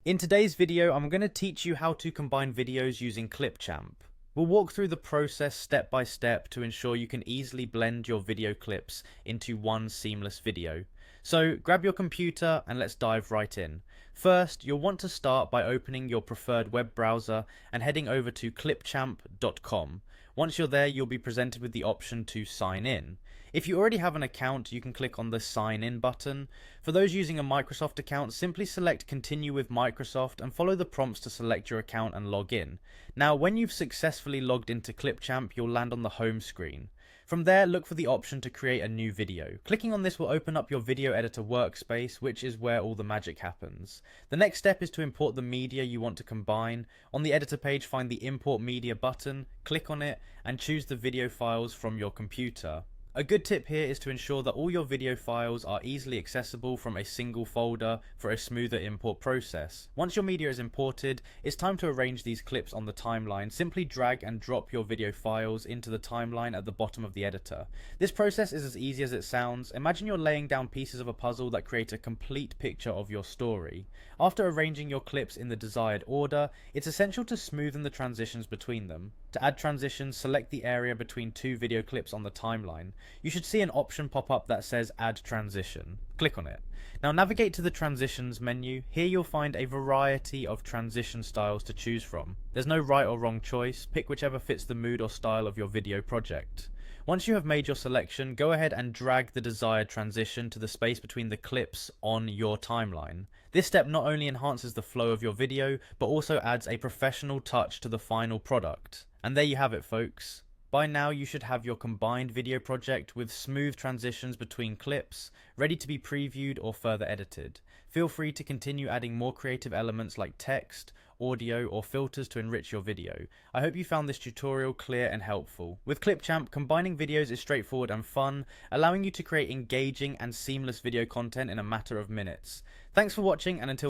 In today's video, I'm going to teach you how to combine videos using Clipchamp. We'll walk through the process step by step to ensure you can easily blend your video clips into one seamless video. So grab your computer and let's dive right in. First, you'll want to start by opening your preferred web browser and heading over to clipchamp.com. Once you're there, you'll be presented with the option to sign in. If you already have an account, you can click on the sign in button. For those using a Microsoft account, simply select continue with Microsoft and follow the prompts to select your account and log in. Now, when you've successfully logged into Clipchamp, you'll land on the home screen. From there, look for the option to create a new video. Clicking on this will open up your video editor workspace, which is where all the magic happens. The next step is to import the media you want to combine. On the editor page, find the import media button, click on it, and choose the video files from your computer. A good tip here is to ensure that all your video files are easily accessible from a single folder for a smoother import process. Once your media is imported, it's time to arrange these clips on the timeline. Simply drag and drop your video files into the timeline at the bottom of the editor. This process is as easy as it sounds. Imagine you're laying down pieces of a puzzle that create a complete picture of your story. After arranging your clips in the desired order, it's essential to smoothen the transitions between them. To add transitions, select the area between two video clips on the timeline. You should see an option pop up that says Add Transition. Click on it. Now navigate to the Transitions menu. Here you'll find a variety of transition styles to choose from. There's no right or wrong choice. Pick whichever fits the mood or style of your video project. Once you have made your selection, go ahead and drag the desired transition to the space between the clips on your timeline. This step not only enhances the flow of your video, but also adds a professional touch to the final product. And there you have it, folks. By now you should have your combined video project with smooth transitions between clips, ready to be previewed or further edited. Feel free to continue adding more creative elements like text, audio, or filters to enrich your video. I hope you found this tutorial clear and helpful. With Clipchamp, combining videos is straightforward and fun, allowing you to create engaging and seamless video content in a matter of minutes. Thanks for watching, and until